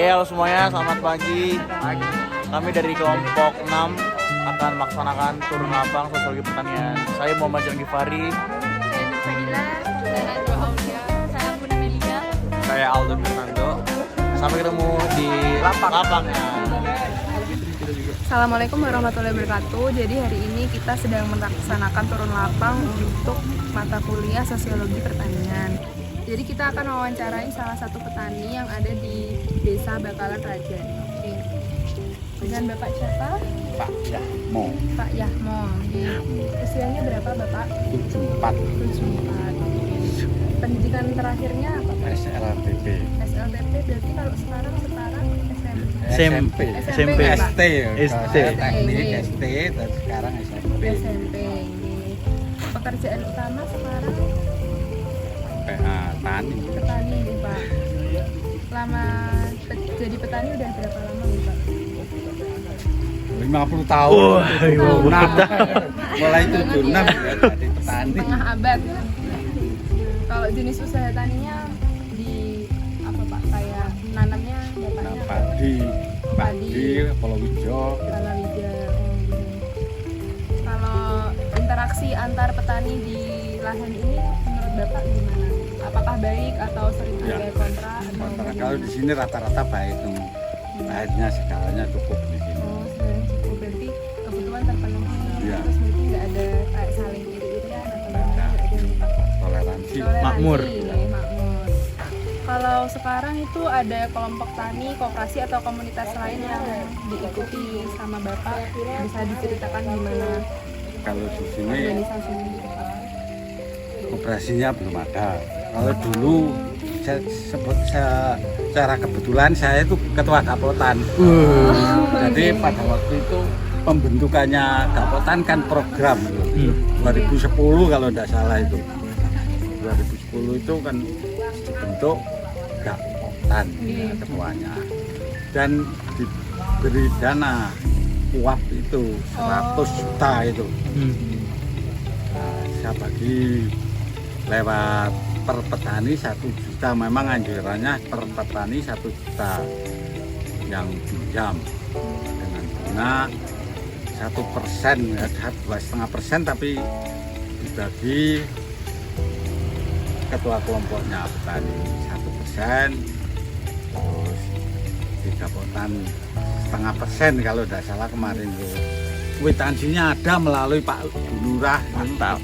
Oke, halo semuanya, selamat pagi. Kami dari kelompok 6 akan melaksanakan turun lapang sosiologi pertanian. Saya Muhammad Jan Gifari. Saya Nur Fadila, saya Najwa Aulia, saya Bunda Melia. Saya Aldo Fernando. Sampai ketemu di lapangnya. Assalamualaikum warahmatullahi wabarakatuh. Jadi hari ini kita sedang melaksanakan turun lapang untuk mata kuliah sosiologi pertanian. Jadi kita akan mewawancarai salah satu petani yang ada di Desa Bakalan Raja. Oke. Dengan Bapak siapa? Pak Yahmo. Pak Yahmo. Usianya berapa Bapak? 74. 74. Pendidikan terakhirnya apa Pak? SLTP. SLTP berarti kalau sekarang SMP. SMP. Pak? ST. ST. Saya teknik ST dan sekarang SMP. SMP. Pekerjaan utama sekarang Tani. petani nih Pak. Lama jadi petani udah berapa lama nih Pak? 50 tahun. Wah, 50 tahun. Mulai 76 ya jadi petani. Setengah abad. Kalau jenis usaha taninya di apa Pak? Kayak nanamnya bapaknya Padi, palawija. palawija. Kalau interaksi antar petani di lahan ini menurut Bapak gimana? Apakah baik atau sering Ya. ada kontra? Atau Kalau di sini rata-rata baik, airnya segalanya cukup di sini. Oh, sebenarnya cukup berarti kebutuhan terpenuhi. Iya. Terus berarti nggak ada kayak saling iri-irian atau Nggak ada. nggak ada nih, Pak. Toleransi. Toleransi, Makmur. ya, makmur. Kalau sekarang itu ada kelompok tani, koperasi atau komunitas lain yang diikuti sama Bapak, bisa diceritakan gimana Kalau di sini organisasinya gitu Pak? operasinya belum ada. Kalau dulu secara kebetulan saya itu ketua Gapotan. Jadi pada waktu itu pembentukannya Gapotan kan program gitu. 2010 kalau tidak salah itu. 2010 itu kan dibentuk Gapotan ketuanya. Dan diberi dana uap itu 100 juta itu. Nah, saya bagi lewat per petani 1 juta, memang anjurannya per petani 1 juta yang pinjam dengan bunga 1%, ya 2,5%, tapi dibagi ketua kelompoknya petani 1%, terus di Gapotan 0,5% kalau tidak salah kemarin itu. Kwitansinya ada melalui Pak Lurah.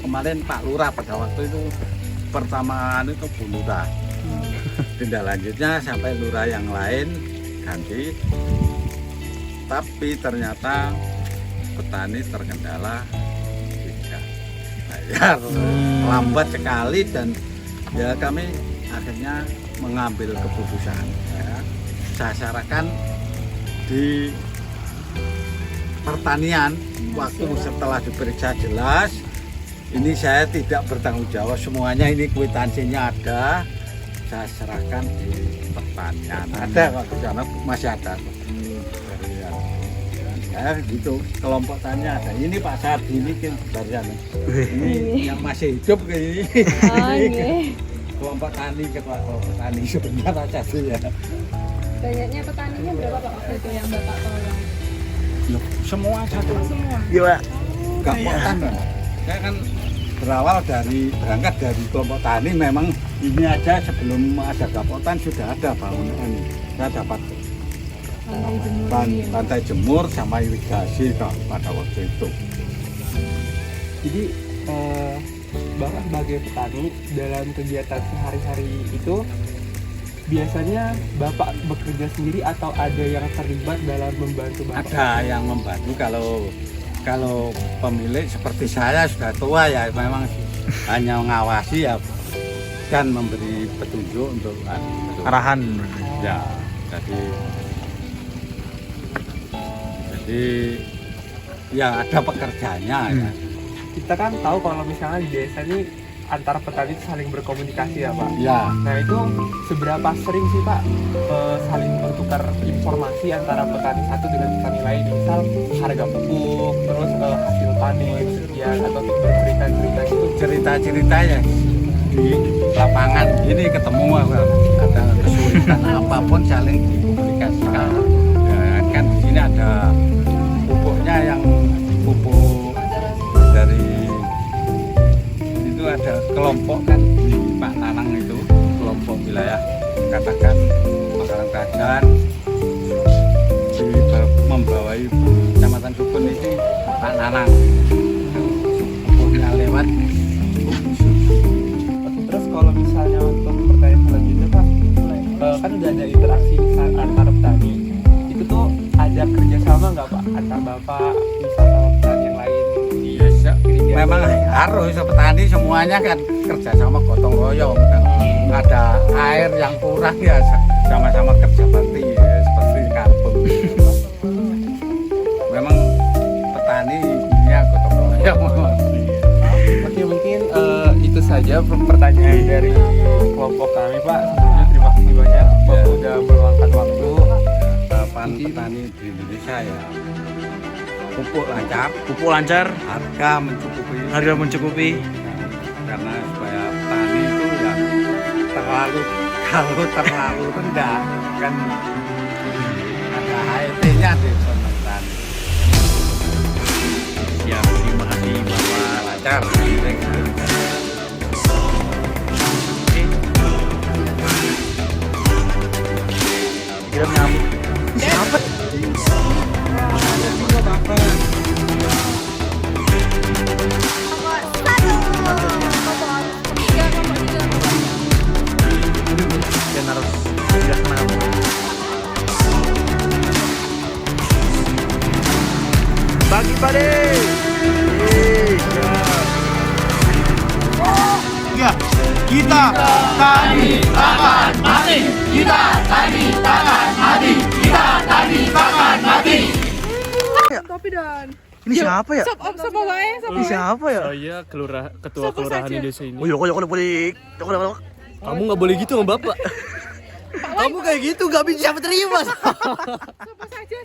Kemarin Pak Lurah pada waktu itu pertama itu Bu Lurah. Tindak lanjutnya sampai lurah yang lain ganti. Tapi ternyata petani terkendala tidak bayar, lambat sekali, dan ya kami akhirnya mengambil keputusan. Ya. Saya sarankan di pertanian waktu setelah diperiksa jelas ini saya tidak bertanggung jawab semuanya, ini kwitansinya ada, saya serahkan di pertanian. Ada kok di sana masih ada dari ya gitu, kelompok tani ada. Ini Pak Sardi ini kan barusan ini yang masih hidup kayak ini. Kelompok tani, ketua kelompok tani sebenarnya saja ya. Banyaknya petaninya berapa Pak waktu itu yang Bapak tolong? Loh, semua satu. Semua. Gila. Gapotan kan. Saya kan berawal berangkat dari kelompok tani, memang ini aja sebelum ada Gapotan sudah ada bangunan. Saya dapat pantai jemur sama irigasi pada waktu itu. Jadi Bapak sebagai petani dalam kegiatan sehari-hari itu biasanya Bapak bekerja sendiri atau ada yang terlibat dalam membantu Bapak? Ada yang membantu. Kalau pemilik seperti saya sudah tua ya, memang hanya mengawasi ya dan memberi petunjuk untuk Arahan. ya. Jadi ya ada pekerjaannya ya. Kita kan tahu kalau misalnya di desa ini antara petani itu saling berkomunikasi ya Pak. Ya, Nah itu seberapa sering sih Pak saling bertukar informasi antara petani satu dengan petani lain, misal harga pupuk, terus hasil panen sekian, atau bercerita-cerita gitu. cerita-cerita ya di lapangan ini ketemu ada kesulitan apapun saling dikomunikasi. Ya, kan di sini ada pupuknya yang pupuk dari itu ada kelompok kan di Pak Nanang itu kelompok wilayah katakan Makalang Kerajaan membawai Kecamatan Sukun ini Pak Nanang pupuknya lewat Terus kalau misalnya untuk pertanyaan selanjutnya Pak, kan udah ada interaksi antar petani. Itu tuh ada kerjasama nggak Pak antar Bapak misal sama petani yang lain? biasa. Memang harus petani semuanya kan kerja sama gotong royong kan. Ada air yang kurang ya sama-sama kerja bakti ya, seperti karbon. Memang petani ya gotong royong. Oke, mungkin itu saja pertanyaan dari kelompok kami Pak. Sebelumnya terima kasih banyak Bapak udah meluangkan waktu. Harapan petani di Indonesia ya pupuk lancar, harga mencukupi. Karena supaya petani itu ya kalau terlalu rendah kan ada HET-nya di sana petani. Siap, terima kasih Bapak. Lancar. Kita nyambut. Siapa? Dan harus tidak kenal. Bagi pade. Ya, kita tani takkan mati. Kita tani takkan mati. Kita tani takkan mati. Kopi dan. Ini siapa ya? Sop wae, sop Ini siapa ya? Saya ketua kelurahan di desa ini. Oh iya, kok boleh. Kamu nggak boleh gitu sama Bapak. Kamu kayak gitu gak bisa terima. Sop saja.